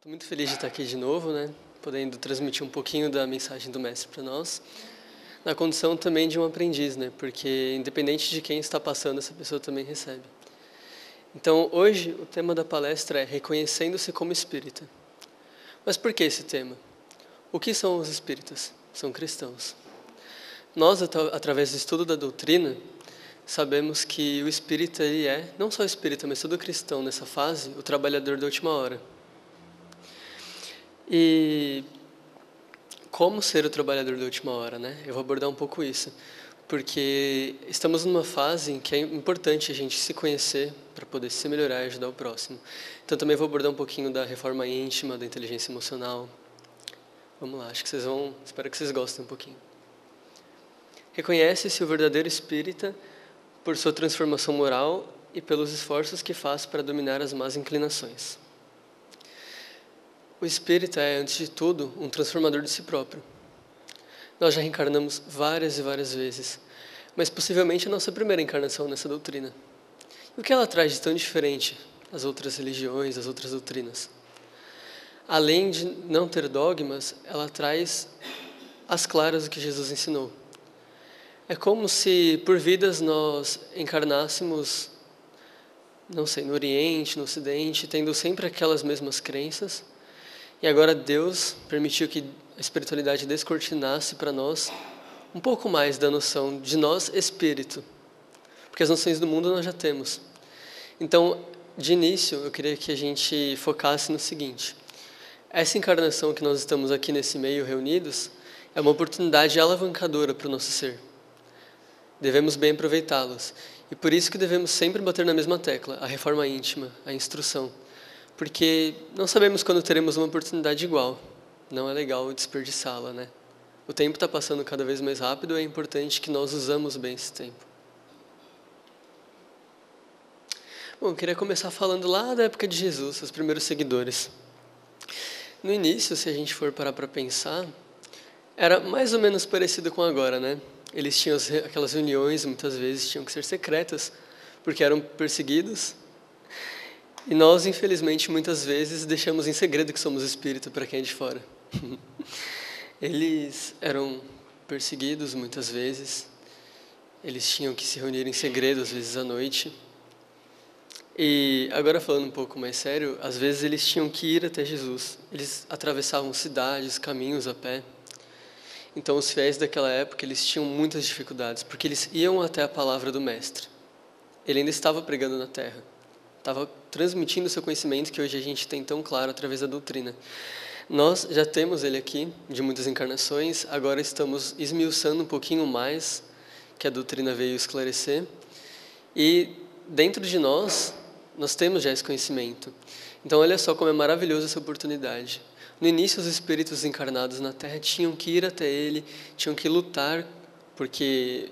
Estou muito feliz de estar aqui de novo, podendo transmitir um pouquinho da mensagem do Mestre para nós, na condição também de um aprendiz, porque independente de quem está passando, essa pessoa também recebe. Então, hoje, o tema da palestra é Reconhecendo-se como Espírita. Mas por que esse tema? O que são os espíritas? São cristãos. Nós, através do estudo da doutrina, sabemos que o espírita ele é, não só espírita, mas todo cristão nessa fase, o trabalhador da última hora. E como ser o trabalhador da última hora, Eu vou abordar um pouco isso, porque estamos numa fase em que é importante a gente se conhecer para poder se melhorar e ajudar o próximo. Então também vou abordar um pouquinho da reforma íntima, da inteligência emocional. Vamos lá, espero que vocês gostem um pouquinho. Reconhece-se o verdadeiro espírita por sua transformação moral e pelos esforços que faz para dominar as más inclinações. O espírita é, antes de tudo, um transformador de si próprio. Nós já reencarnamos várias e várias vezes, mas possivelmente é a nossa primeira encarnação nessa doutrina. E o que ela traz de tão diferente das outras religiões, das outras doutrinas? Além de não ter dogmas, ela traz às claras o que Jesus ensinou. É como se por vidas nós encarnássemos, no Oriente, no Ocidente, tendo sempre aquelas mesmas crenças, e agora Deus permitiu que a espiritualidade descortinasse para nós um pouco mais da noção de nós espírito, porque as noções do mundo nós já temos. Então, de início, eu queria que a gente focasse no seguinte: essa encarnação que nós estamos aqui nesse meio reunidos é uma oportunidade alavancadora para o nosso ser. Devemos bem aproveitá-los. E por isso que devemos sempre bater na mesma tecla, a reforma íntima, a instrução. Porque não sabemos quando teremos uma oportunidade igual. Não é legal desperdiçá-la, O tempo está passando cada vez mais rápido e é importante que nós usamos bem esse tempo. Bom, eu queria começar falando lá da época de Jesus, os primeiros seguidores. No início, se a gente for parar para pensar, era mais ou menos parecido com agora, Eles tinham aquelas reuniões, muitas vezes tinham que ser secretas, porque eram perseguidos. E nós, infelizmente, muitas vezes deixamos em segredo que somos espírita para quem é de fora. Eles eram perseguidos muitas vezes, eles tinham que se reunir em segredo, às vezes à noite. E agora falando um pouco mais sério, às vezes eles tinham que ir até Jesus. Eles atravessavam cidades, caminhos a pé. Então os fiéis daquela época, eles tinham muitas dificuldades, porque eles iam até a palavra do Mestre. Ele ainda estava pregando na Terra. Estava transmitindo o seu conhecimento que hoje a gente tem tão claro através da doutrina. Nós já temos ele aqui, de muitas encarnações, agora estamos esmiuçando um pouquinho mais, que a doutrina veio esclarecer, e dentro de nós temos já esse conhecimento. Então olha só como é maravilhosa essa oportunidade. No início, os espíritos encarnados na Terra tinham que ir até ele, tinham que lutar, porque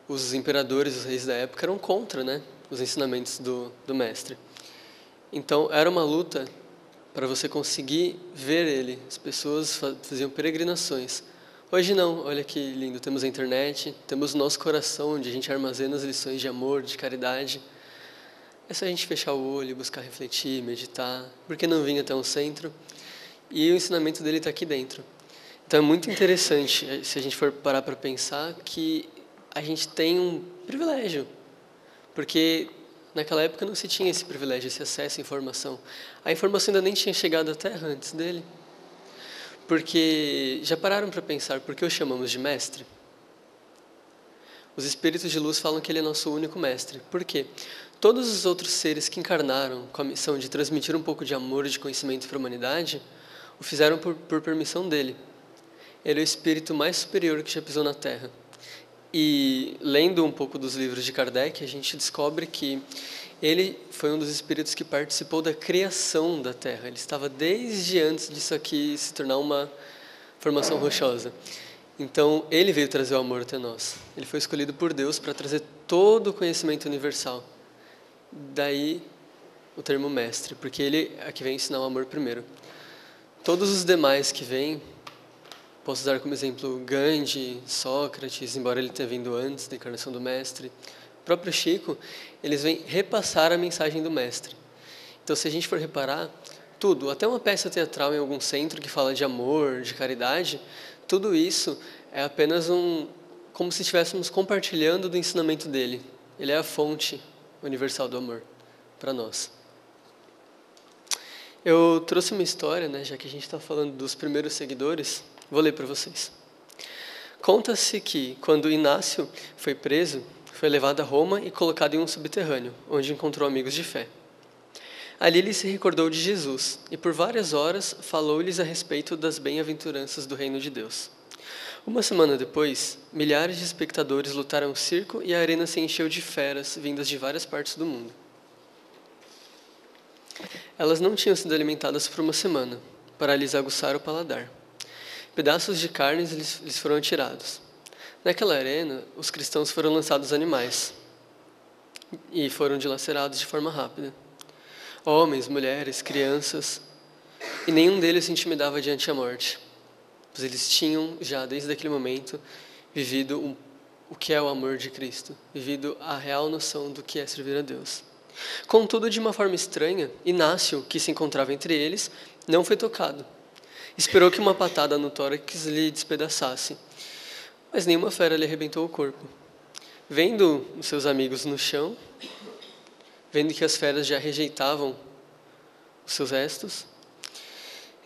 os imperadores, os reis da época eram contra, os ensinamentos do Mestre. Então, era uma luta para você conseguir ver ele. As pessoas faziam peregrinações. Hoje não, olha que lindo, temos a internet, temos o nosso coração, onde a gente armazena as lições de amor, de caridade. É só a gente fechar o olho, buscar refletir, meditar. Por que não vir até um centro? E o ensinamento dele está aqui dentro. Então, é muito interessante, se a gente for parar para pensar, que a gente tem um privilégio. Porque naquela época não se tinha esse privilégio, esse acesso à informação. A informação ainda nem tinha chegado à Terra antes dele. Porque já pararam para pensar por que o chamamos de mestre? Os espíritos de luz falam que ele é nosso único mestre. Por quê? Todos os outros seres que encarnaram com a missão de transmitir um pouco de amor e de conhecimento para a humanidade, o fizeram por permissão dele. Ele é o espírito mais superior que já pisou na Terra. E lendo um pouco dos livros de Kardec, a gente descobre que ele foi um dos espíritos que participou da criação da Terra. Ele estava desde antes disso aqui se tornar uma formação rochosa. Então, ele veio trazer o amor até nós. Ele foi escolhido por Deus para trazer todo o conhecimento universal. Daí o termo mestre, porque ele é que vem ensinar o amor primeiro. Todos os demais que vêm, posso dar como exemplo Gandhi, Sócrates, embora ele tenha vindo antes da encarnação do Mestre, o próprio Chico, eles vêm repassar a mensagem do Mestre. Então, se a gente for reparar, tudo, até uma peça teatral em algum centro que fala de amor, de caridade, tudo isso é apenas como se estivéssemos compartilhando do ensinamento dele. Ele é a fonte universal do amor para nós. Eu trouxe uma história, né, já que a gente está falando dos primeiros seguidores, vou ler para vocês. Conta-se que, quando Inácio foi preso, foi levado a Roma e colocado em um subterrâneo, onde encontrou amigos de fé. Ali ele se recordou de Jesus e por várias horas falou-lhes a respeito das bem-aventuranças do reino de Deus. Uma semana depois, milhares de espectadores lotaram o circo e a arena se encheu de feras vindas de várias partes do mundo. Elas não tinham sido alimentadas por uma semana, para lhes aguçar o paladar. Pedaços de carne lhes foram atirados. Naquela arena, os cristãos foram lançados animais e foram dilacerados de forma rápida. Homens, mulheres, crianças, e nenhum deles se intimidava diante da morte, pois eles tinham já, desde aquele momento, vivido o que é o amor de Cristo, vivido a real noção do que é servir a Deus. Contudo, de uma forma estranha, Inácio, que se encontrava entre eles, não foi tocado. Esperou que uma patada no tórax lhe despedaçasse, mas nenhuma fera lhe arrebentou o corpo. Vendo os seus amigos no chão, vendo que as feras já rejeitavam os seus restos,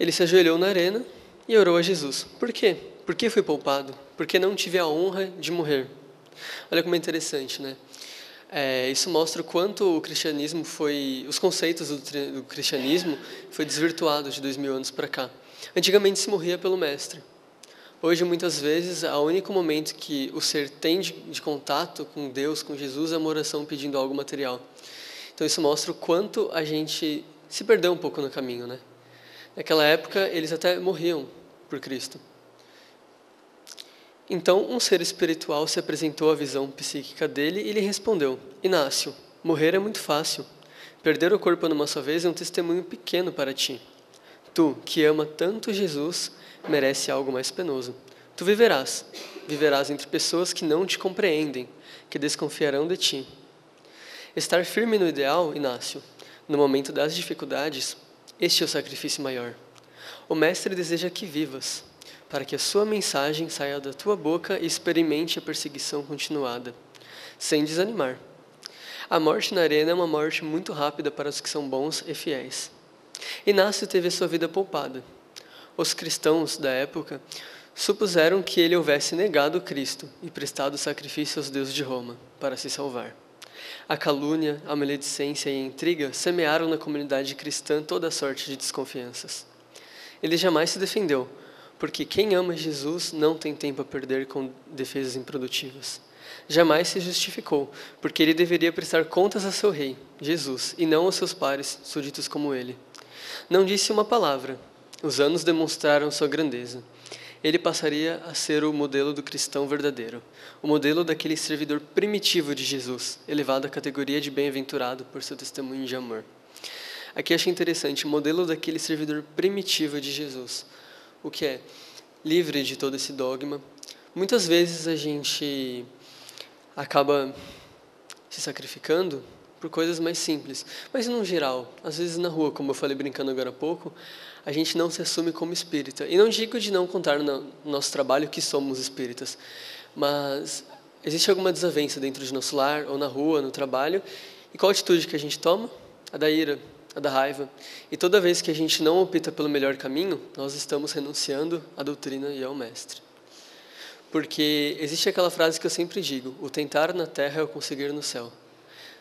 ele se ajoelhou na arena e orou a Jesus. Por quê? Por que fui poupado? Porque não tive a honra de morrer. Olha como é interessante, né? Isso mostra o quanto o cristianismo os conceitos do cristianismo foi desvirtuado de 2000 anos para cá. Antigamente se morria pelo mestre. Hoje, muitas vezes, o único momento que o ser tem de contato com Deus, com Jesus, é uma oração pedindo algo material. Então isso mostra o quanto a gente se perdeu um pouco no caminho, né? Naquela época, eles até morriam por Cristo. Então, um ser espiritual se apresentou à visão psíquica dele e lhe respondeu: Inácio, morrer é muito fácil. Perder o corpo numa só vez é um testemunho pequeno para ti. Tu, que ama tanto Jesus, merece algo mais penoso. Tu viverás entre pessoas que não te compreendem, que desconfiarão de ti. Estar firme no ideal, Inácio, no momento das dificuldades, este é o sacrifício maior. O Mestre deseja que vivas, para que a sua mensagem saia da tua boca e experimente a perseguição continuada, sem desanimar. A morte na arena é uma morte muito rápida para os que são bons e fiéis. Inácio teve a sua vida poupada. Os cristãos da época supuseram que ele houvesse negado Cristo e prestado sacrifício aos deuses de Roma para se salvar. A calúnia, a maledicência e a intriga semearam na comunidade cristã toda sorte de desconfianças. Ele jamais se defendeu, porque quem ama Jesus não tem tempo a perder com defesas improdutivas. Jamais se justificou, porque ele deveria prestar contas a seu rei, Jesus, e não aos seus pares, súditos como ele. Não disse uma palavra. Os anos demonstraram sua grandeza. Ele passaria a ser o modelo do cristão verdadeiro, o modelo daquele servidor primitivo de Jesus, elevado à categoria de bem-aventurado por seu testemunho de amor. Aqui acho interessante, o modelo daquele servidor primitivo de Jesus, o que é livre de todo esse dogma. Muitas vezes a gente acaba se sacrificando por coisas mais simples, mas no geral, às vezes na rua, como eu falei brincando agora há pouco, a gente não se assume como espírita. E não digo de não contar no nosso trabalho que somos espíritas, mas existe alguma desavença dentro de nosso lar, ou na rua, no trabalho, e qual atitude que a gente toma? A da ira, a da raiva. E toda vez que a gente não opta pelo melhor caminho, nós estamos renunciando à doutrina e ao mestre. Porque existe aquela frase que eu sempre digo: o tentar na terra é o conseguir no céu.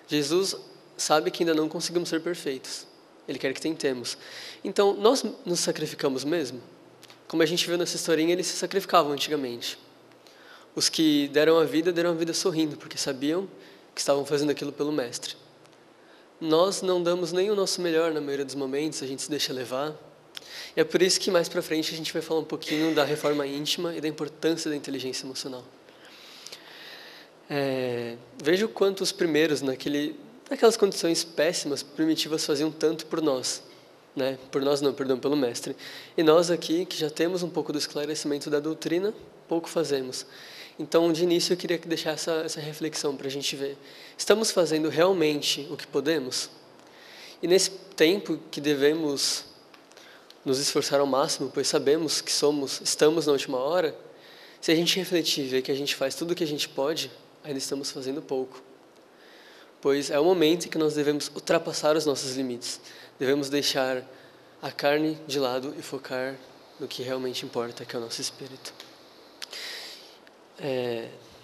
Jesus sabe que ainda não conseguimos ser perfeitos. Ele quer que tentemos. Então, nós nos sacrificamos mesmo? Como a gente viu nessa historinha, eles se sacrificavam antigamente. Os que deram a vida sorrindo, porque sabiam que estavam fazendo aquilo pelo Mestre. Nós não damos nem o nosso melhor na maioria dos momentos, a gente se deixa levar. E é por isso que mais para frente a gente vai falar um pouquinho da reforma íntima e da importância da inteligência emocional. Veja o quanto os primeiros, naquelas condições péssimas, primitivas, faziam tanto por nós. Né? Por nós não, perdão, pelo Mestre. E nós aqui, que já temos um pouco do esclarecimento da doutrina, pouco fazemos. Então, de início, eu queria deixar essa reflexão para a gente ver. Estamos fazendo realmente o que podemos? E nesse tempo que devemos nos esforçar ao máximo, pois sabemos que estamos na última hora, se a gente refletir e ver que a gente faz tudo o que a gente pode, ainda estamos fazendo pouco. Pois é o momento em que nós devemos ultrapassar os nossos limites. Devemos deixar a carne de lado e focar no que realmente importa, que é o nosso espírito.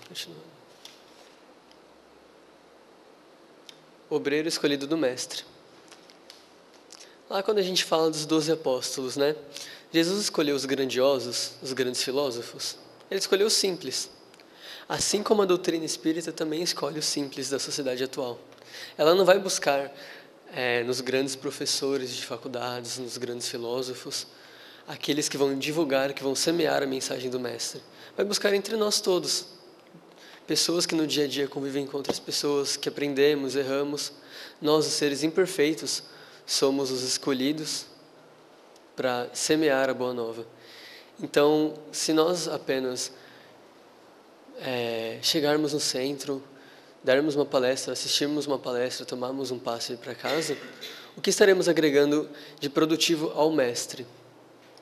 Continuando. Obreiro escolhido do Mestre. Lá quando a gente fala dos 12 apóstolos, né? Jesus escolheu os grandiosos, os grandes filósofos. Ele escolheu os simples. Assim como a doutrina espírita também escolhe os simples da sociedade atual. Ela não vai buscar nos grandes professores de faculdades, nos grandes filósofos, aqueles que vão divulgar, que vão semear a mensagem do Mestre. Vai buscar entre nós todos. Pessoas que no dia a dia convivem com outras pessoas, que aprendemos, erramos. Nós, os seres imperfeitos, somos os escolhidos para semear a boa nova. Então, se nós apenas chegarmos no centro, darmos uma palestra, assistirmos uma palestra, tomarmos um passe para casa, o que estaremos agregando de produtivo ao Mestre,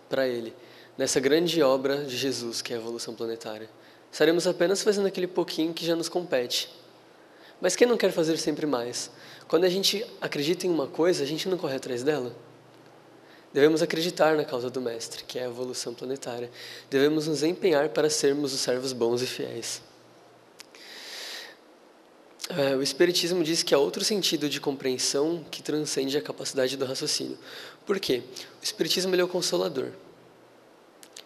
para Ele, nessa grande obra de Jesus, que é a evolução planetária? Estaremos apenas fazendo aquele pouquinho que já nos compete. Mas quem não quer fazer sempre mais? Quando a gente acredita em uma coisa, a gente não corre atrás dela. Devemos acreditar na causa do Mestre, que é a evolução planetária. Devemos nos empenhar para sermos os servos bons e fiéis. O Espiritismo diz que há outro sentido de compreensão que transcende a capacidade do raciocínio. Por quê? O Espiritismo ele é o consolador.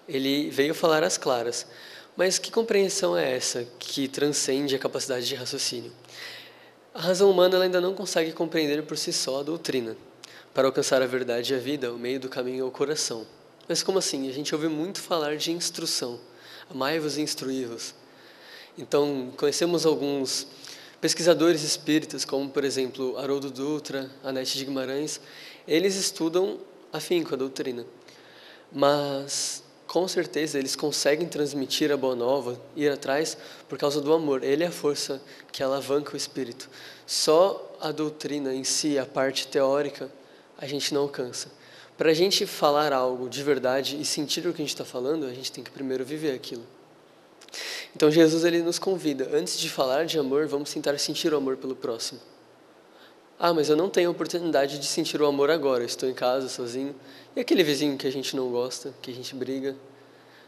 Ele veio falar às claras. Mas que compreensão é essa que transcende a capacidade de raciocínio? A razão humana ela ainda não consegue compreender por si só a doutrina. Para alcançar a verdade e a vida, o meio do caminho é o coração. Mas como assim? A gente ouve muito falar de instrução. Amai-vos e instruí-vos. Então, conhecemos alguns pesquisadores espíritas, como, por exemplo, Haroldo Dutra, Anete de Guimarães. Eles estudam afinco a doutrina. Mas, com certeza, eles conseguem transmitir a boa nova, ir atrás, por causa do amor. Ele é a força que alavanca o espírito. Só a doutrina em si, a parte teórica, a gente não alcança. Para a gente falar algo de verdade e sentir o que a gente está falando, a gente tem que primeiro viver aquilo. Então Jesus ele nos convida, antes de falar de amor, vamos tentar sentir o amor pelo próximo. Ah, mas eu não tenho oportunidade de sentir o amor agora, eu estou em casa, sozinho. E aquele vizinho que a gente não gosta, que a gente briga?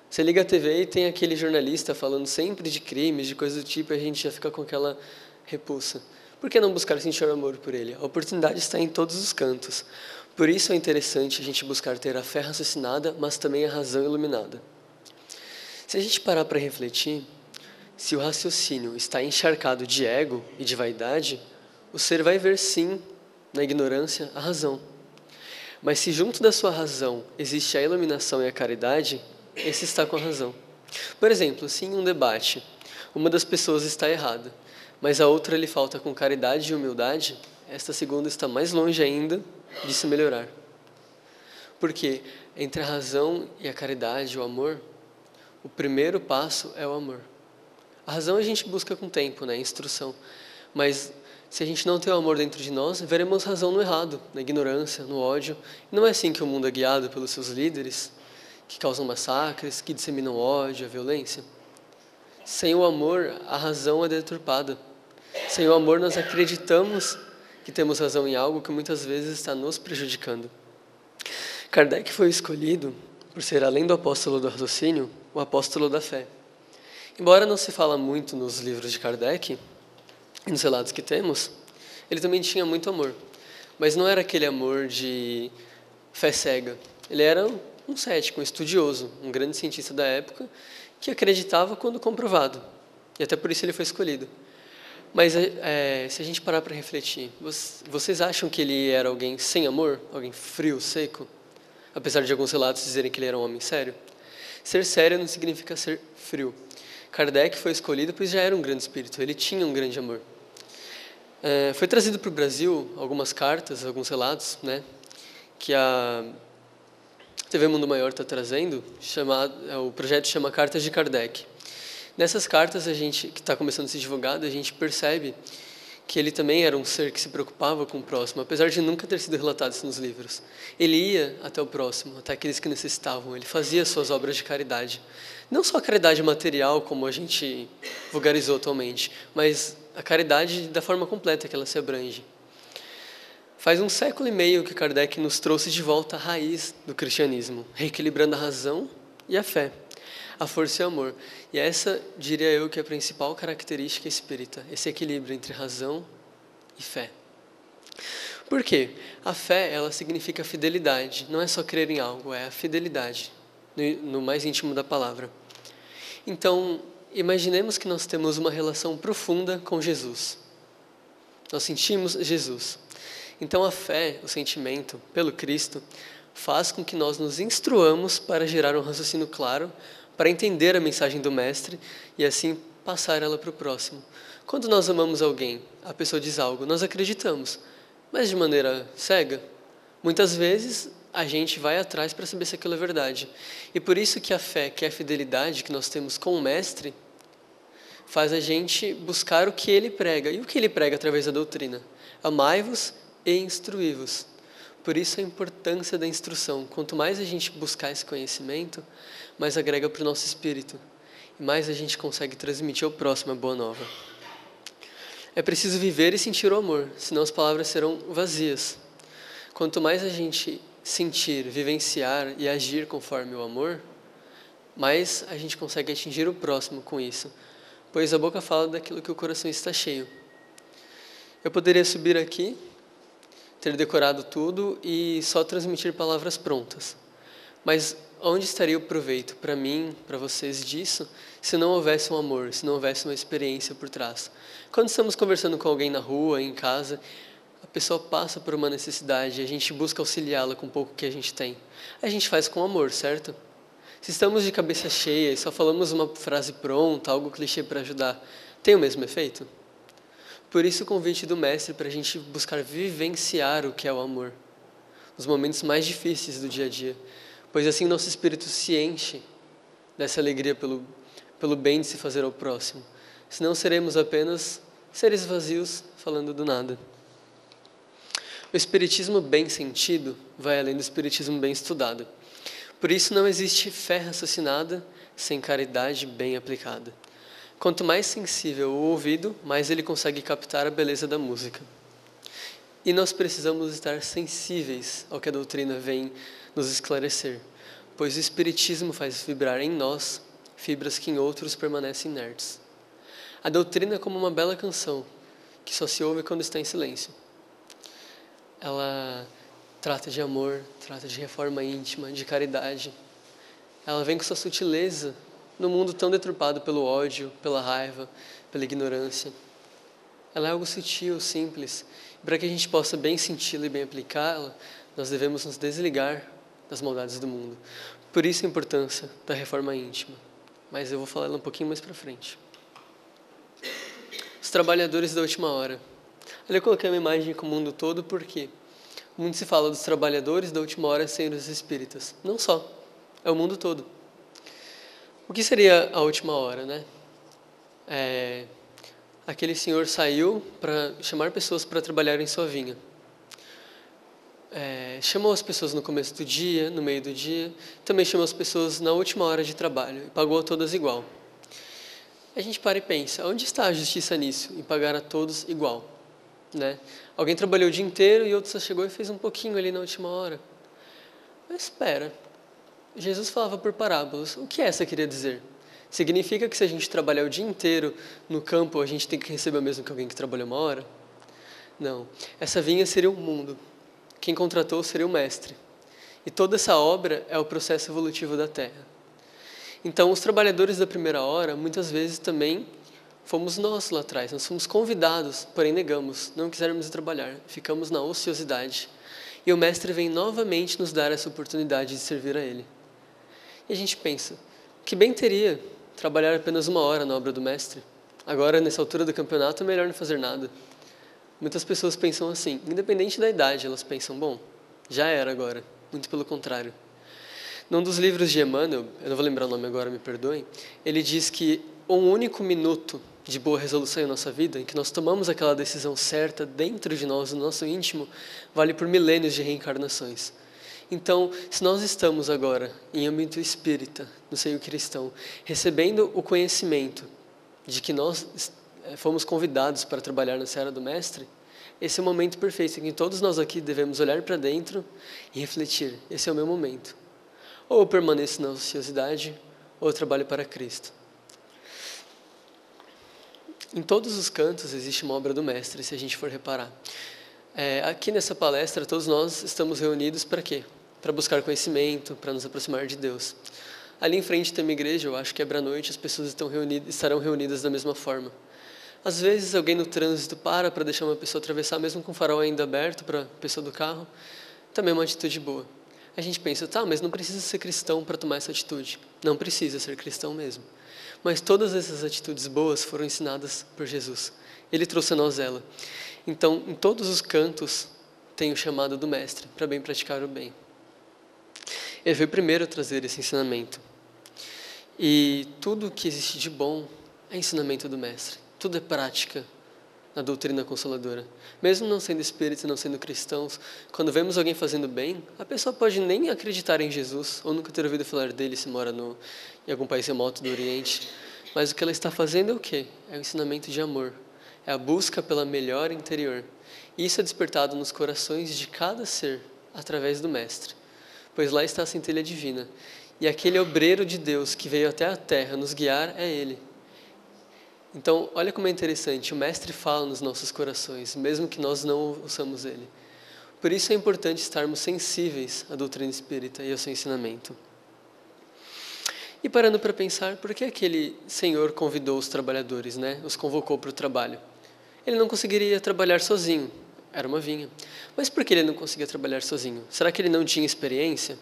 Você liga a TV e tem aquele jornalista falando sempre de crimes, de coisas do tipo, e a gente já fica com aquela repulsa. Por que não buscar sentir o amor por ele? A oportunidade está em todos os cantos. Por isso é interessante a gente buscar ter a fé raciocinada, mas também a razão iluminada. Se a gente parar para refletir, se o raciocínio está encharcado de ego e de vaidade, o ser vai ver sim, na ignorância, a razão. Mas se junto da sua razão existe a iluminação e a caridade, esse está com a razão. Por exemplo, se em um debate uma das pessoas está errada, mas a outra lhe falta com caridade e humildade, esta segunda está mais longe ainda de se melhorar. Porque entre a razão e a caridade, o amor, o primeiro passo é o amor. A razão a gente busca com tempo, né? Instrução. Mas se a gente não tem o amor dentro de nós, veremos razão no errado, na ignorância, no ódio. E não é assim que o mundo é guiado pelos seus líderes, que causam massacres, que disseminam ódio, a violência. Sem o amor, a razão é deturpada. Sem o amor, nós acreditamos que temos razão em algo que muitas vezes está nos prejudicando. Kardec foi escolhido por ser, além do apóstolo do raciocínio, o apóstolo da fé. Embora não se fala muito nos livros de Kardec, e nos relatos que temos, ele também tinha muito amor. Mas não era aquele amor de fé cega. Ele era um cético, um estudioso, um grande cientista da época, que acreditava quando comprovado. E até por isso ele foi escolhido. Mas se a gente parar para refletir, vocês acham que ele era alguém sem amor? Alguém frio, seco? Apesar de alguns relatos dizerem que ele era um homem sério? Ser sério não significa ser frio. Kardec foi escolhido pois já era um grande espírito, ele tinha um grande amor. Foi trazido para o Brasil algumas cartas, alguns relatos, né, que a TV Mundo Maior está trazendo, o projeto chama Cartas de Kardec. Nessas cartas, que está começando a ser divulgada, a gente percebe que ele também era um ser que se preocupava com o próximo, apesar de nunca ter sido relatado isso nos livros. Ele ia até o próximo, até aqueles que necessitavam, ele fazia suas obras de caridade. Não só a caridade material, como a gente vulgarizou atualmente, mas a caridade da forma completa que ela se abrange. Faz 1,5 século que Kardec nos trouxe de volta à raiz do cristianismo, reequilibrando a razão e a fé, a força e o amor. E essa, diria eu, que é a principal característica espírita, esse equilíbrio entre razão e fé. Por quê? A fé, ela significa fidelidade, não é só crer em algo, é a fidelidade, no mais íntimo da palavra. Então, imaginemos que nós temos uma relação profunda com Jesus. Nós sentimos Jesus. Então a fé, o sentimento pelo Cristo, faz com que nós nos instruamos para gerar um raciocínio claro, para entender a mensagem do Mestre e assim passar ela para o próximo. Quando nós amamos alguém, a pessoa diz algo, nós acreditamos, mas de maneira cega. Muitas vezes a gente vai atrás para saber se aquilo é verdade. E por isso que a fé, que é a fidelidade que nós temos com o Mestre, faz a gente buscar o que ele prega. E o que ele prega através da doutrina? Amai-vos e instruí-vos. Por isso a importância da instrução. Quanto mais a gente buscar esse conhecimento, mais agrega para o nosso espírito. E mais a gente consegue transmitir ao próximo a boa nova. É preciso viver e sentir o amor, senão as palavras serão vazias. Quanto mais a gente sentir, vivenciar e agir conforme o amor, mais a gente consegue atingir o próximo com isso. Pois a boca fala daquilo que o coração está cheio. Eu poderia subir aqui, ter decorado tudo e só transmitir palavras prontas. Mas onde estaria o proveito para mim, para vocês disso, se não houvesse um amor, se não houvesse uma experiência por trás? Quando estamos conversando com alguém na rua, em casa, a pessoa passa por uma necessidade e a gente busca auxiliá-la com o pouco que a gente tem. A gente faz com amor, certo? Se estamos de cabeça cheia e só falamos uma frase pronta, algo clichê para ajudar, tem o mesmo efeito? Por isso o convite do Mestre para a gente buscar vivenciar o que é o amor, nos momentos mais difíceis do dia a dia, pois assim nosso espírito se enche dessa alegria pelo bem de se fazer ao próximo, senão seremos apenas seres vazios falando do nada. O espiritismo bem sentido vai além do espiritismo bem estudado. Por isso não existe fé raciocinada sem caridade bem aplicada. Quanto mais sensível o ouvido, mais ele consegue captar a beleza da música. E nós precisamos estar sensíveis ao que a doutrina vem nos esclarecer, pois o Espiritismo faz vibrar em nós fibras que em outros permanecem inertes. A doutrina é como uma bela canção, que só se ouve quando está em silêncio. Ela trata de amor, trata de reforma íntima, de caridade. Ela vem com sua sutileza no mundo tão deturpado pelo ódio, pela raiva, pela ignorância. Ela é algo sutil, simples. E para que a gente possa bem senti-la e bem aplicá-la, nós devemos nos desligar das maldades do mundo. Por isso a importância da reforma íntima. Mas eu vou falar ela um pouquinho mais para frente. Os trabalhadores da última hora. Ali eu coloquei uma imagem com o mundo todo porque muito se fala dos trabalhadores da última hora sendo os espíritas. Não só, é o mundo todo. O que seria a última hora, né? Aquele senhor saiu para chamar pessoas para trabalhar em sua vinha. Chamou as pessoas no começo do dia, no meio do dia, também chamou as pessoas na última hora de trabalho e pagou a todas igual. A gente para e pensa, onde está a justiça nisso, em pagar a todos igual? Né? Alguém trabalhou o dia inteiro e outro só chegou e fez um pouquinho ali na última hora. Mas espera, Jesus falava por parábolas. O que essa queria dizer? Significa que se a gente trabalhar o dia inteiro no campo, a gente tem que receber o mesmo que alguém que trabalhou uma hora? Não. Essa vinha seria o mundo. Quem contratou seria o mestre. E toda essa obra é o processo evolutivo da Terra. Então, os trabalhadores da primeira hora, muitas vezes também fomos nós lá atrás. Nós fomos convidados, porém negamos, não quisermos trabalhar. Ficamos na ociosidade. E o mestre vem novamente nos dar essa oportunidade de servir a ele. E a gente pensa, que bem teria trabalhar apenas 1 hora na obra do mestre? Agora, nessa altura do campeonato, é melhor não fazer nada. Muitas pessoas pensam assim, independente da idade, elas pensam, bom, já era agora. Muito pelo contrário. Num dos livros de Emmanuel, eu não vou lembrar o nome agora, me perdoem, ele diz que um único minuto de boa resolução em nossa vida, em que nós tomamos aquela decisão certa dentro de nós, no nosso íntimo, vale por milênios de reencarnações. Então, se nós estamos agora em âmbito espírita, no seio cristão, recebendo o conhecimento de que nós fomos convidados para trabalhar na seara do Mestre, esse é o momento perfeito em que todos nós aqui devemos olhar para dentro e refletir. Esse é o meu momento. Ou eu permaneço na ociosidade, ou eu trabalho para Cristo. Em todos os cantos existe uma obra do Mestre, se a gente for reparar. Aqui nessa palestra, todos nós estamos reunidos para quê? Para buscar conhecimento, para nos aproximar de Deus. Ali em frente tem uma igreja, eu acho que quebra-noite, as pessoas estarão reunidas da mesma forma. Às vezes alguém no trânsito para deixar uma pessoa atravessar, mesmo com o farol ainda aberto para a pessoa do carro, também é uma atitude boa. A gente pensa, mas não precisa ser cristão para tomar essa atitude. Não precisa ser cristão mesmo. Mas todas essas atitudes boas foram ensinadas por Jesus. Ele trouxe a nós ela. Então, em todos os cantos, tem o chamado do Mestre, para bem praticar o bem. Ele veio primeiro trazer esse ensinamento. E tudo que existe de bom é ensinamento do Mestre. Tudo é prática na doutrina consoladora. Mesmo não sendo espíritos e não sendo cristãos, quando vemos alguém fazendo bem, a pessoa pode nem acreditar em Jesus, ou nunca ter ouvido falar dele se mora em algum país remoto do Oriente. Mas o que ela está fazendo é o quê? É o ensinamento de amor. É a busca pela melhor interior. E isso é despertado nos corações de cada ser, através do Mestre. Pois lá está a centelha divina. E aquele obreiro de Deus que veio até a terra nos guiar é Ele. Então, olha como é interessante, o Mestre fala nos nossos corações, mesmo que nós não ouçamos Ele. Por isso é importante estarmos sensíveis à doutrina espírita e ao seu ensinamento. E parando para pensar, por que aquele Senhor convidou os trabalhadores, os convocou para o trabalho? Ele não conseguiria trabalhar sozinho, era uma vinha. Mas por que ele não conseguia trabalhar sozinho? Será que ele não tinha experiência?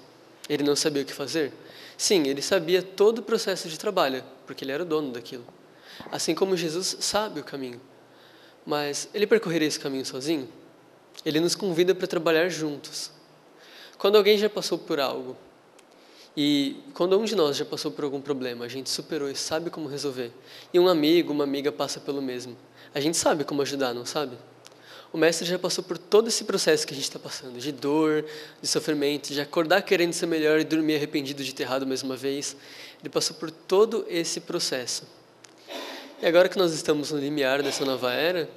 Ele não sabia o que fazer? Sim, ele sabia todo o processo de trabalho, porque ele era o dono daquilo. Assim como Jesus sabe o caminho. Mas ele percorreria esse caminho sozinho? Ele nos convida para trabalhar juntos. Quando alguém já passou por algo, e quando um de nós já passou por algum problema, a gente superou e sabe como resolver, e um amigo, uma amiga passa pelo mesmo, a gente sabe como ajudar, não sabe? O Mestre já passou por todo esse processo que a gente está passando, de dor, de sofrimento, de acordar querendo ser melhor e dormir arrependido de ter errado mais uma vez. Ele passou por todo esse processo. E agora que nós estamos no limiar dessa nova era,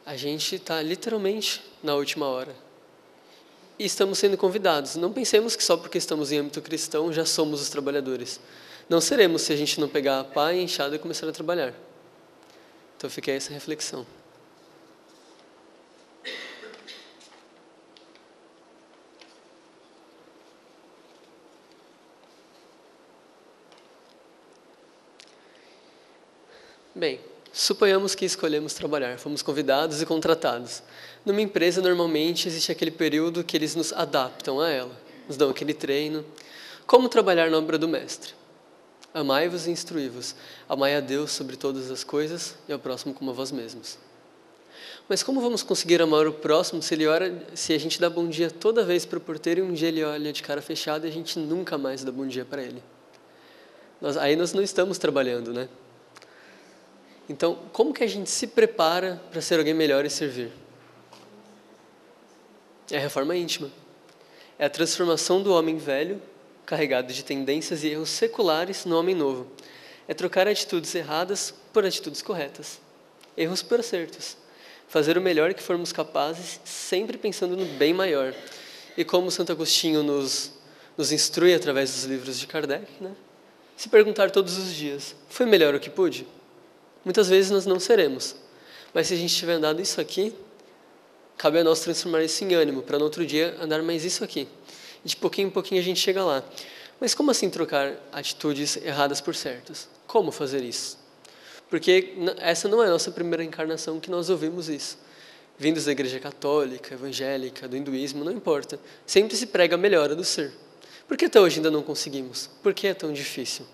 a gente está literalmente na última hora. E estamos sendo convidados. Não pensemos que só porque estamos em âmbito cristão já somos os trabalhadores. Não seremos se a gente não pegar a pá e a enxada e começar a trabalhar. Então fica aí essa reflexão. Bem, suponhamos que escolhemos trabalhar, fomos convidados e contratados. Numa empresa, normalmente, existe aquele período que eles nos adaptam a ela, nos dão aquele treino. Como trabalhar na obra do Mestre? Amai-vos e instruí-vos. Amai a Deus sobre todas as coisas e ao próximo como a vós mesmos. Mas como vamos conseguir amar o próximo se a gente dá bom dia toda vez para o porteiro e um dia ele olha de cara fechada e a gente nunca mais dá bom dia para ele? Aí nós não estamos trabalhando, né? Então, como que a gente se prepara para ser alguém melhor e servir? É a reforma íntima. É a transformação do homem velho, carregado de tendências e erros seculares, no homem novo. É trocar atitudes erradas por atitudes corretas. Erros por acertos. Fazer o melhor que formos capazes, sempre pensando no bem maior. E como Santo Agostinho nos instrui através dos livros de Kardec, se perguntar todos os dias, foi melhor o que pude? Muitas vezes nós não seremos, mas se a gente tiver andado isso aqui, cabe a nós transformar isso em ânimo, para no outro dia andar mais isso aqui. E de pouquinho em pouquinho a gente chega lá. Mas como assim trocar atitudes erradas por certas? Como fazer isso? Porque essa não é a nossa primeira encarnação que nós ouvimos isso. Vindos da igreja católica, evangélica, do hinduísmo, não importa. Sempre se prega a melhora do ser. Por que até hoje ainda não conseguimos? Por que é tão difícil?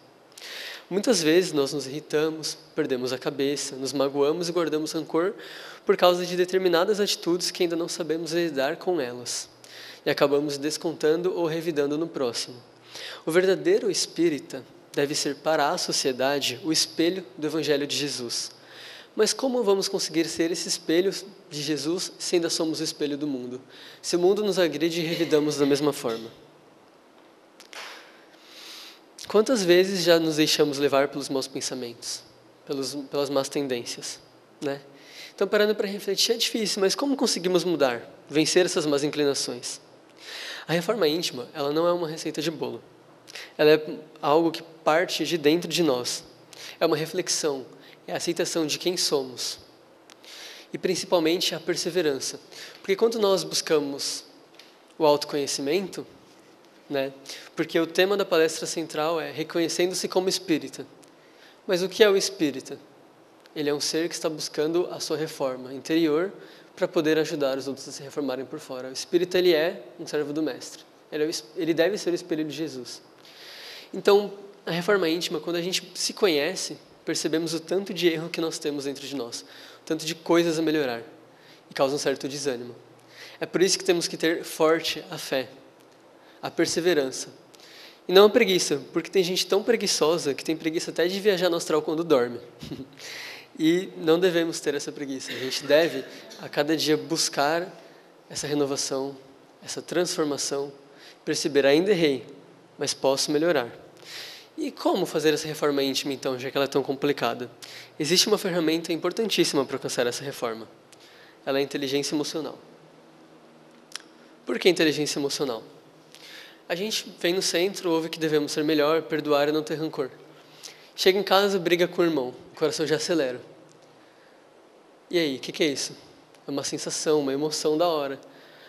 Muitas vezes nós nos irritamos, perdemos a cabeça, nos magoamos e guardamos rancor por causa de determinadas atitudes que ainda não sabemos lidar com elas. E acabamos descontando ou revidando no próximo. O verdadeiro espírita deve ser para a sociedade o espelho do Evangelho de Jesus. Mas como vamos conseguir ser esse espelho de Jesus se ainda somos o espelho do mundo? Se o mundo nos agride, revidamos da mesma forma. Quantas vezes já nos deixamos levar pelos maus pensamentos, pelas más tendências, né? Então, parando para refletir, é difícil, mas como conseguimos mudar, vencer essas más inclinações? A reforma íntima, ela não é uma receita de bolo. Ela é algo que parte de dentro de nós. É uma reflexão, é a aceitação de quem somos. E principalmente a perseverança. Porque quando nós buscamos o autoconhecimento, né? Porque o tema da palestra central é reconhecendo-se como espírita. Mas o que é o espírita? Ele é um ser que está buscando a sua reforma interior para poder ajudar os outros a se reformarem por fora. O espírita, ele é um servo do mestre. Ele deve ser o espelho de Jesus. Então, a reforma íntima, quando a gente se conhece, percebemos o tanto de erro que nós temos dentro de nós, o tanto de coisas a melhorar, e causa um certo desânimo. É por isso que temos que ter forte a fé, a perseverança. E não a preguiça, porque tem gente tão preguiçosa que tem preguiça até de viajar no astral quando dorme. E não devemos ter essa preguiça. A gente deve, a cada dia, buscar essa renovação, essa transformação, perceber, ainda errei, mas posso melhorar. E como fazer essa reforma íntima, então, já que ela é tão complicada? Existe uma ferramenta importantíssima para alcançar essa reforma. Ela é a inteligência emocional. Por que inteligência emocional? A gente vem no centro, ouve que devemos ser melhor, perdoar e não ter rancor. Chega em casa, briga com o irmão, o coração já acelera. E aí, o que é isso? É uma sensação, uma emoção da hora.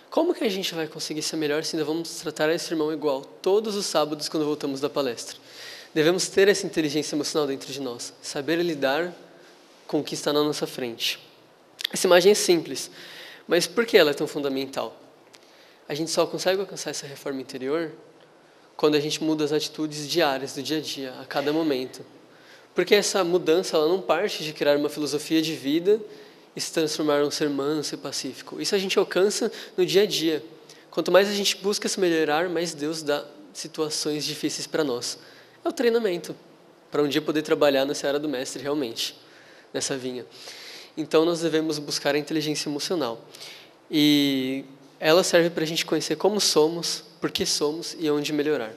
Como que a gente vai conseguir ser melhor se ainda vamos tratar esse irmão igual todos os sábados quando voltamos da palestra? Devemos ter essa inteligência emocional dentro de nós, saber lidar com o que está na nossa frente. Essa imagem é simples, mas por que ela é tão fundamental? A gente só consegue alcançar essa reforma interior quando a gente muda as atitudes diárias do dia a dia, a cada momento. Porque essa mudança, ela não parte de criar uma filosofia de vida e se transformar num ser manso e pacífico. Isso a gente alcança no dia a dia. Quanto mais a gente busca se melhorar, mais Deus dá situações difíceis para nós. É o treinamento, para um dia poder trabalhar na seara do mestre realmente, nessa vinha. Então nós devemos buscar a inteligência emocional. E ela serve para a gente conhecer como somos, por que somos e onde melhorar.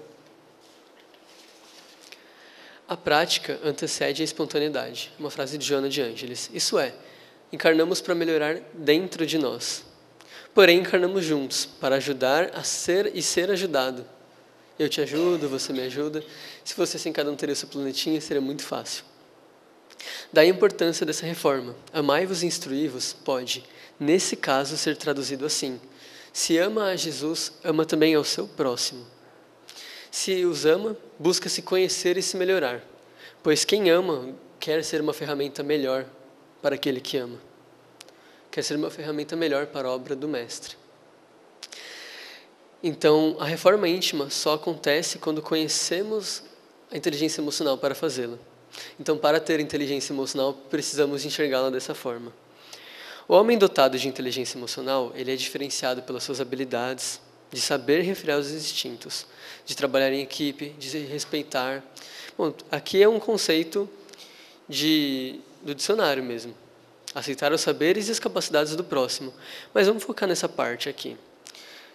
A prática antecede a espontaneidade. Uma frase de Joana de Ângeles. Isso é, encarnamos para melhorar dentro de nós. Porém, encarnamos juntos para ajudar a ser e ser ajudado. Eu te ajudo, você me ajuda. Se fosse assim, cada um teria sua planetinha, seria muito fácil. Daí a importância dessa reforma. Amai-vos e instruí-vos pode, nesse caso, ser traduzido assim. Se ama a Jesus, ama também ao seu próximo. Se os ama, busca se conhecer e se melhorar. Pois quem ama quer ser uma ferramenta melhor para aquele que ama. Quer ser uma ferramenta melhor para a obra do Mestre. Então, a reforma íntima só acontece quando conhecemos a inteligência emocional para fazê-la. Então, para ter inteligência emocional, precisamos enxergá-la dessa forma. O homem dotado de inteligência emocional, ele é diferenciado pelas suas habilidades de saber refrear os instintos, de trabalhar em equipe, de se respeitar. Bom, aqui é um conceito do dicionário mesmo. Aceitar os saberes e as capacidades do próximo. Mas vamos focar nessa parte aqui.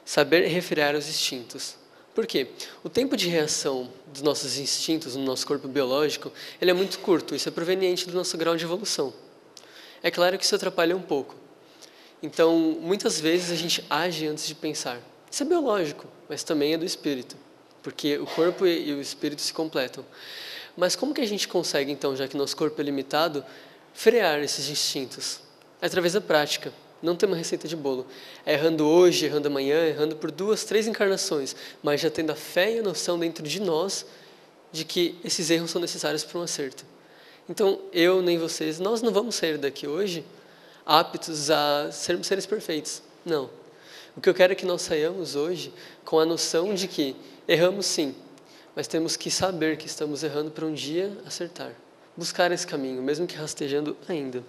Saber refrear os instintos. Por quê? O tempo de reação dos nossos instintos no nosso corpo biológico, ele é muito curto. Isso é proveniente do nosso grau de evolução. É claro que isso atrapalha um pouco. Então, muitas vezes a gente age antes de pensar. Isso é biológico, mas também é do espírito. Porque o corpo e o espírito se completam. Mas como que a gente consegue, então, já que nosso corpo é limitado, frear esses instintos? É através da prática. Não tem uma receita de bolo. É errando hoje, errando amanhã, errando por 2, 3 encarnações, mas já tendo a fé e a noção dentro de nós de que esses erros são necessários para um acerto. Então, eu nem vocês, nós não vamos sair daqui hoje aptos a sermos seres perfeitos. Não. O que eu quero é que nós saiamos hoje com a noção de que erramos sim, mas temos que saber que estamos errando para um dia acertar. Buscar esse caminho, mesmo que rastejando ainda.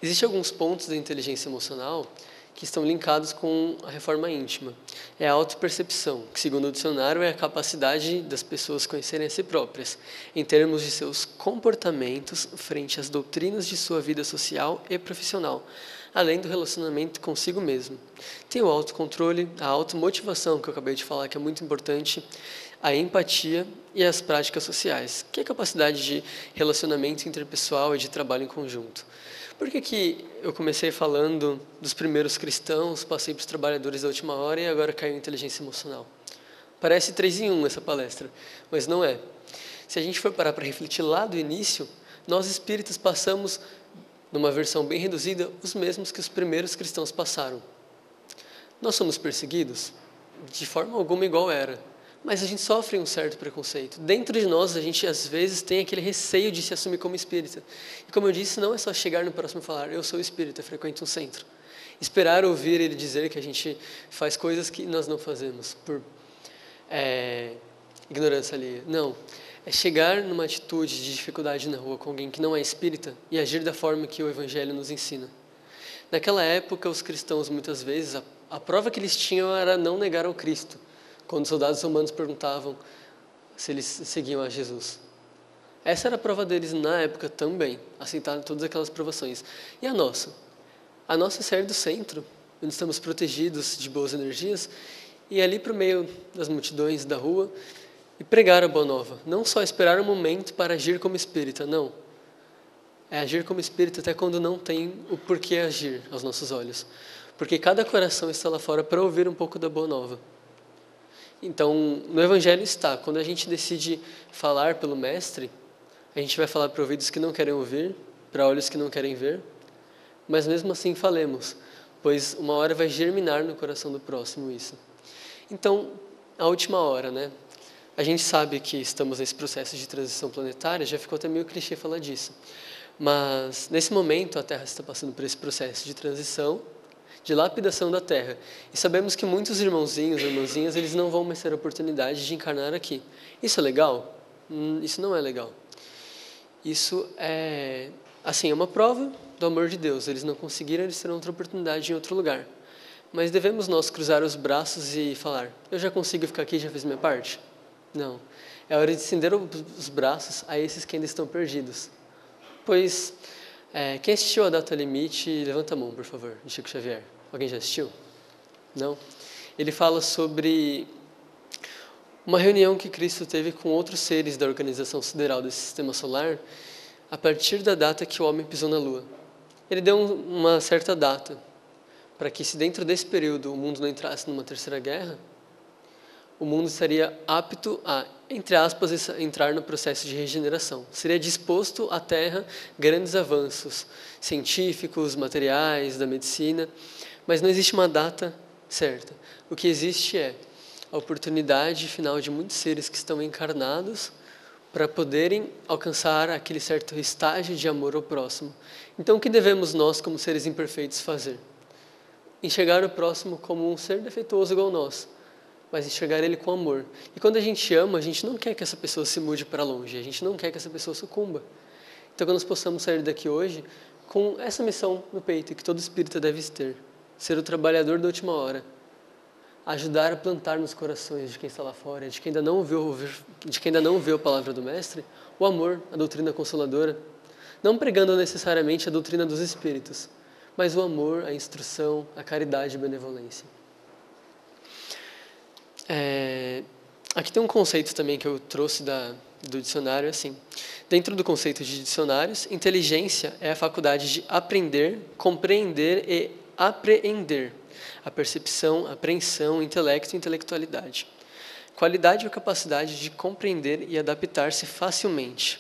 Existem alguns pontos da inteligência emocional que estão linkados com a reforma íntima. É a autopercepção, que segundo o dicionário é a capacidade das pessoas conhecerem a si próprias, em termos de seus comportamentos frente às doutrinas de sua vida social e profissional, além do relacionamento consigo mesmo. Tem o autocontrole, a automotivação, que eu acabei de falar, que é muito importante, a empatia e as práticas sociais, que é a capacidade de relacionamento interpessoal e de trabalho em conjunto. Por que eu comecei falando dos primeiros cristãos, passei para os trabalhadores da última hora e agora caiu em inteligência emocional? Parece 3 em 1 essa palestra, mas não é. Se a gente for parar para refletir lá do início, nós espíritas passamos, numa versão bem reduzida, os mesmos que os primeiros cristãos passaram. Nós somos perseguidos? De forma alguma igual era. Mas a gente sofre um certo preconceito. Dentro de nós, a gente às vezes tem aquele receio de se assumir como espírita. E como eu disse, não é só chegar no próximo e falar, eu sou espírita, frequento um centro. Esperar ouvir ele dizer que a gente faz coisas que nós não fazemos, por ignorância alheia. Não. É chegar numa atitude de dificuldade na rua com alguém que não é espírita e agir da forma que o Evangelho nos ensina. Naquela época, os cristãos, muitas vezes, a prova que eles tinham era não negar ao Cristo, quando os soldados romanos perguntavam se eles seguiam a Jesus. Essa era a prova deles na época também, aceitar todas aquelas provações. E a nossa? A nossa é sair do centro, onde estamos protegidos de boas energias, e ali para o meio das multidões da rua, e pregar a boa nova. Não só esperar um momento para agir como espírita, não. É agir como espírita até quando não tem o porquê agir aos nossos olhos. Porque cada coração está lá fora para ouvir um pouco da boa nova. Então, no Evangelho está, quando a gente decide falar pelo Mestre, a gente vai falar para ouvidos que não querem ouvir, para olhos que não querem ver, mas mesmo assim falemos, pois uma hora vai germinar no coração do próximo isso. Então, a última hora, né? A gente sabe que estamos nesse processo de transição planetária, já ficou até meio clichê falar disso, mas nesse momento a Terra está passando por esse processo de transição, de lapidação da Terra. E sabemos que muitos irmãozinhos, irmãzinhas, eles não vão mais ter a oportunidade de encarnar aqui. Isso é legal? Isso não é legal. Isso é, assim, é uma prova do amor de Deus. Eles não conseguiram, eles terão outra oportunidade em outro lugar. Mas devemos nós cruzar os braços e falar, eu já consigo ficar aqui, já fiz minha parte? Não. É hora de estender os braços a esses que ainda estão perdidos. Pois, quem assistiu a Data Limite, levanta a mão, por favor, de Chico Xavier. Alguém já assistiu? Não? Ele fala sobre uma reunião que Cristo teve com outros seres da organização sideral desse sistema solar a partir da data que o homem pisou na Lua. Ele deu uma certa data para que, se dentro desse período o mundo não entrasse numa terceira guerra, o mundo estaria apto a, entre aspas, entrar no processo de regeneração. Seria disposto à Terra grandes avanços científicos, materiais, da medicina, mas não existe uma data certa. O que existe é a oportunidade final de muitos seres que estão encarnados para poderem alcançar aquele certo estágio de amor ao próximo. Então, o que devemos nós, como seres imperfeitos, fazer? Enxergar o próximo como um ser defeituoso igual nós, mas enxergar ele com amor. E quando a gente ama, a gente não quer que essa pessoa se mude para longe, a gente não quer que essa pessoa sucumba. Então, que nós possamos sair daqui hoje com essa missão no peito que todo espírita deve ter: ser o trabalhador da última hora, ajudar a plantar nos corações de quem está lá fora, de quem ainda não ouviu a palavra do Mestre, o amor, a doutrina consoladora, não pregando necessariamente a doutrina dos espíritos, mas o amor, a instrução, a caridade e a benevolência. Aqui tem um conceito também que eu trouxe do dicionário, assim. Dentro do conceito de dicionários, inteligência é a faculdade de aprender, compreender e apreender. A percepção, a apreensão, intelecto e intelectualidade. Qualidade ou capacidade de compreender e adaptar-se facilmente.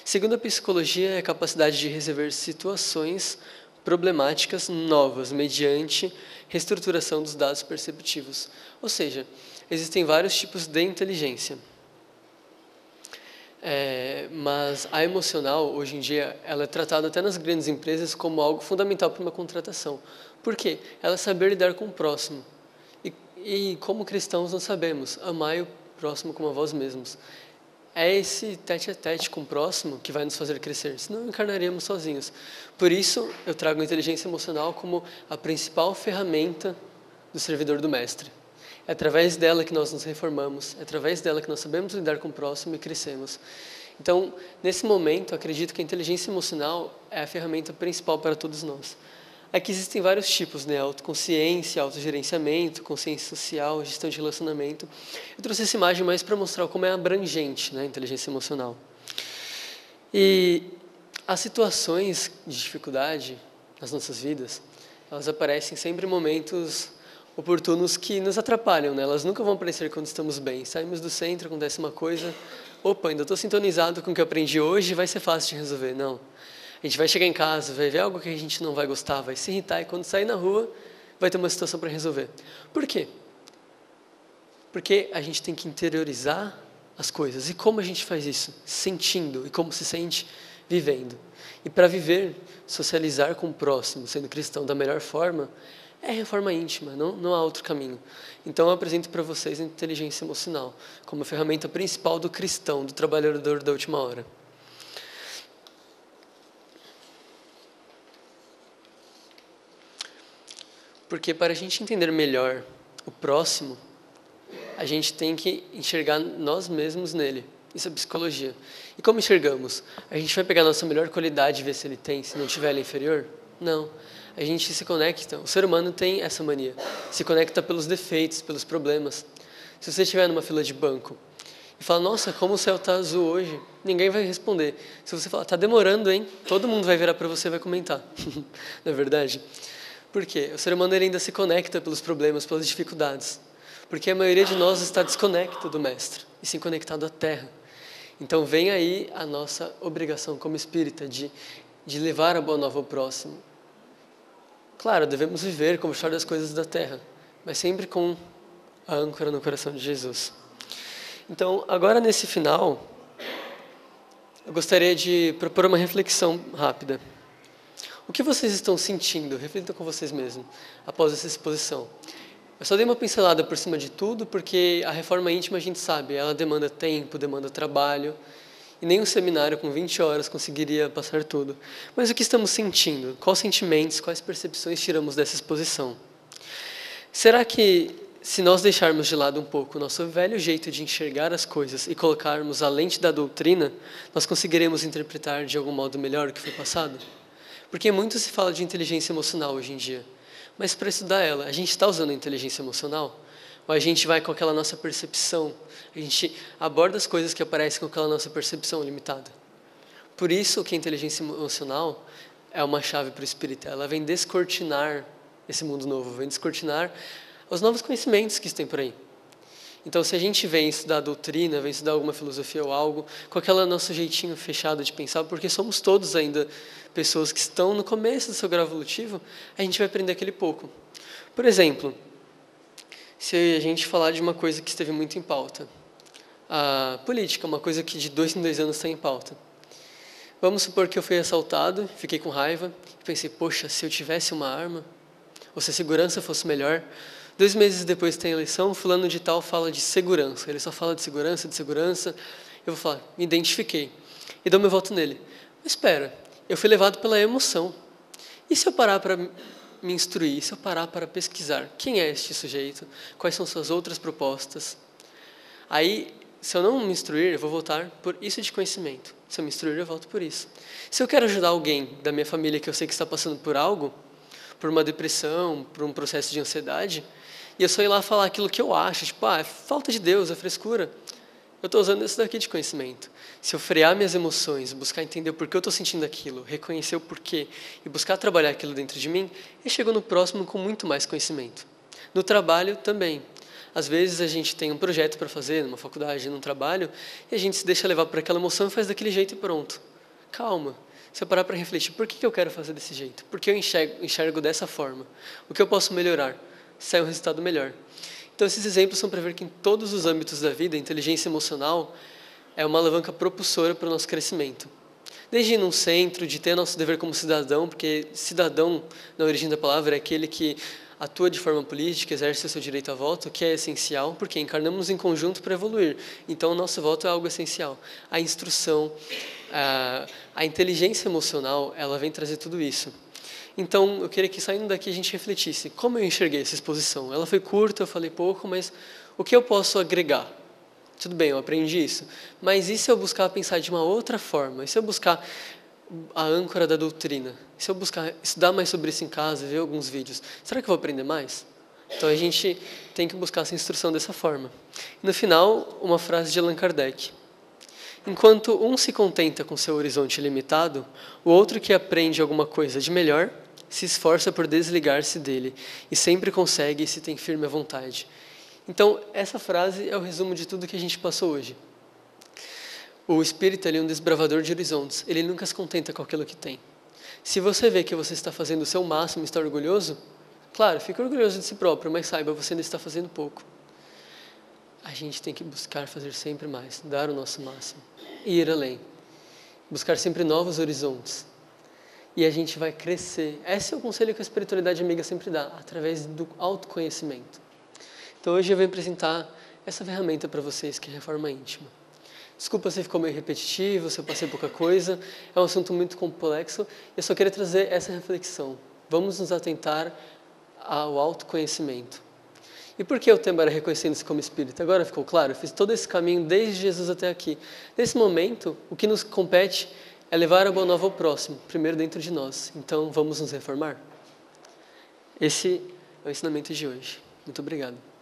Segundo a psicologia, é a capacidade de resolver situações problemáticas novas mediante reestruturação dos dados perceptivos. Ou seja, existem vários tipos de inteligência. Mas a emocional, hoje em dia, ela é tratada até nas grandes empresas como algo fundamental para uma contratação. Por quê? Ela é saber lidar com o próximo. E como cristãos nós sabemos, amai o próximo como a vós mesmos. é esse tete-a-tete com o próximo que vai nos fazer crescer, senão encarnaríamos sozinhos. Por isso, eu trago a inteligência emocional como a principal ferramenta do servidor do mestre. É através dela que nós nos reformamos, é através dela que nós sabemos lidar com o próximo e crescemos. Então, nesse momento, acredito que a inteligência emocional é a ferramenta principal para todos nós. Aqui existem vários tipos, né? Autoconsciência, autogerenciamento, consciência social, gestão de relacionamento. Eu trouxe essa imagem mais para mostrar como é abrangente, né, a inteligência emocional. E as situações de dificuldade nas nossas vidas, elas aparecem sempre em momentos oportunos que nos atrapalham, né? Elas nunca vão aparecer quando estamos bem. Saímos do centro, acontece uma coisa, opa, ainda estou sintonizado com o que eu aprendi hoje, vai ser fácil de resolver. Não. A gente vai chegar em casa, vai ver algo que a gente não vai gostar, vai se irritar, e quando sair na rua, vai ter uma situação para resolver. Por quê? Porque a gente tem que interiorizar as coisas. E como a gente faz isso? Sentindo. E como se sente? Vivendo. E para viver, socializar com o próximo, sendo cristão da melhor forma, é reforma íntima, não há outro caminho. Então eu apresento para vocês a inteligência emocional como a ferramenta principal do cristão, do trabalhador da última hora. Porque para a gente entender melhor o próximo, a gente tem que enxergar nós mesmos nele. Isso é psicologia. E como enxergamos? A gente vai pegar a nossa melhor qualidade e ver se ele tem, se não tiver ela é inferior? Não. A gente se conecta. O ser humano tem essa mania. Se conecta pelos defeitos, pelos problemas. Se você estiver numa fila de banco e falar, nossa, como o céu está azul hoje, ninguém vai responder. Se você falar, está demorando, hein? Todo mundo vai virar para você e vai comentar. Não é verdade? Por quê? O ser humano ele ainda se conecta pelos problemas, pelas dificuldades. Porque a maioria de nós está desconecta do Mestre e sim conectado à Terra. Então vem aí a nossa obrigação como espírita de levar a boa nova ao próximo. Claro, devemos viver, conversar das coisas da Terra, mas sempre com a âncora no coração de Jesus. Então, agora nesse final, eu gostaria de propor uma reflexão rápida. O que vocês estão sentindo? Reflitam com vocês mesmos, após essa exposição. Eu só dei uma pincelada por cima de tudo, porque a reforma íntima a gente sabe, ela demanda tempo, demanda trabalho, e nem um seminário com 20 horas conseguiria passar tudo. Mas o que estamos sentindo? Quais sentimentos, quais percepções tiramos dessa exposição? Será que, se nós deixarmos de lado um pouco o nosso velho jeito de enxergar as coisas e colocarmos a lente da doutrina, nós conseguiremos interpretar de algum modo melhor o que foi passado? Porque muito se fala de inteligência emocional hoje em dia. Mas para estudar ela, a gente está usando a inteligência emocional? Ou a gente vai com aquela nossa percepção? A gente aborda as coisas que aparecem com aquela nossa percepção limitada. Por isso que a inteligência emocional é uma chave para o espírita. Ela vem descortinar esse mundo novo, vem descortinar os novos conhecimentos que estão por aí. Então, se a gente vem estudar a doutrina, vem estudar alguma filosofia ou algo, com aquele nosso jeitinho fechado de pensar, porque somos todos ainda pessoas que estão no começo do seu grau evolutivo, a gente vai aprender aquele pouco. Por exemplo, se a gente falar de uma coisa que esteve muito em pauta, a política, uma coisa que de 2 em 2 anos está em pauta. Vamos supor que eu fui assaltado, fiquei com raiva, e pensei, poxa, se eu tivesse uma arma, ou se a segurança fosse melhor. 2 meses depois tem eleição, fulano de tal fala de segurança, ele só fala de segurança, eu vou falar, me identifiquei, e dou meu voto nele. Mas espera, eu fui levado pela emoção. E se eu parar para me instruir, se eu parar para pesquisar, quem é este sujeito, quais são suas outras propostas? Aí, se eu não me instruir, eu vou votar por isso de conhecimento. Se eu me instruir, eu voto por isso. Se eu quero ajudar alguém da minha família que eu sei que está passando por algo, por uma depressão, por um processo de ansiedade, e eu só ir lá falar aquilo que eu acho, tipo, é falta de Deus, é frescura. Eu estou usando isso daqui de conhecimento. Se eu frear minhas emoções, buscar entender o porquê eu estou sentindo aquilo, reconhecer o porquê e buscar trabalhar aquilo dentro de mim, eu chego no próximo com muito mais conhecimento. No trabalho também. Às vezes a gente tem um projeto para fazer, numa faculdade, num trabalho, e a gente se deixa levar por aquela emoção e faz daquele jeito e pronto. Calma. Se eu parar para refletir, por que eu quero fazer desse jeito? Por que eu enxergo dessa forma? O que eu posso melhorar? Sai um resultado melhor. Então, esses exemplos são para ver que em todos os âmbitos da vida, a inteligência emocional é uma alavanca propulsora para o nosso crescimento. Desde ir num centro, de ter nosso dever como cidadão, porque cidadão, na origem da palavra, é aquele que atua de forma política, exerce o seu direito a voto, que é essencial, porque encarnamos em conjunto para evoluir. Então, o nosso voto é algo essencial. A instrução, a inteligência emocional, ela vem trazer tudo isso. Então, eu queria que, saindo daqui, a gente refletisse. Como eu enxerguei essa exposição? Ela foi curta, eu falei pouco, mas o que eu posso agregar? Tudo bem, eu aprendi isso. Mas e se eu buscar pensar de uma outra forma? E se eu buscar a âncora da doutrina? E se eu buscar estudar mais sobre isso em casa, ver alguns vídeos? Será que eu vou aprender mais? Então, a gente tem que buscar essa instrução dessa forma. No final, uma frase de Allan Kardec. Enquanto um se contenta com seu horizonte limitado, o outro que aprende alguma coisa de melhor se esforça por desligar-se dele e sempre consegue se tem firme vontade. Então, essa frase é o resumo de tudo que a gente passou hoje. O espírito é um desbravador de horizontes. Ele nunca se contenta com aquilo que tem. Se você vê que você está fazendo o seu máximo e está orgulhoso, claro, fique orgulhoso de si próprio, mas saiba, você ainda está fazendo pouco. A gente tem que buscar fazer sempre mais, dar o nosso máximo e ir além. Buscar sempre novos horizontes. E a gente vai crescer. Esse é o conselho que a espiritualidade amiga sempre dá, através do autoconhecimento. Então hoje eu vou apresentar essa ferramenta para vocês, que é a reforma íntima. Desculpa se ficou meio repetitivo, se eu passei pouca coisa, é um assunto muito complexo. Eu só queria trazer essa reflexão. Vamos nos atentar ao autoconhecimento. E por que o tema era reconhecendo-se como espírita? Agora ficou claro? Eu fiz todo esse caminho desde Jesus até aqui. Nesse momento, o que nos compete é levar a boa nova ao próximo, primeiro dentro de nós. Então, vamos nos reformar? Esse é o ensinamento de hoje. Muito obrigado.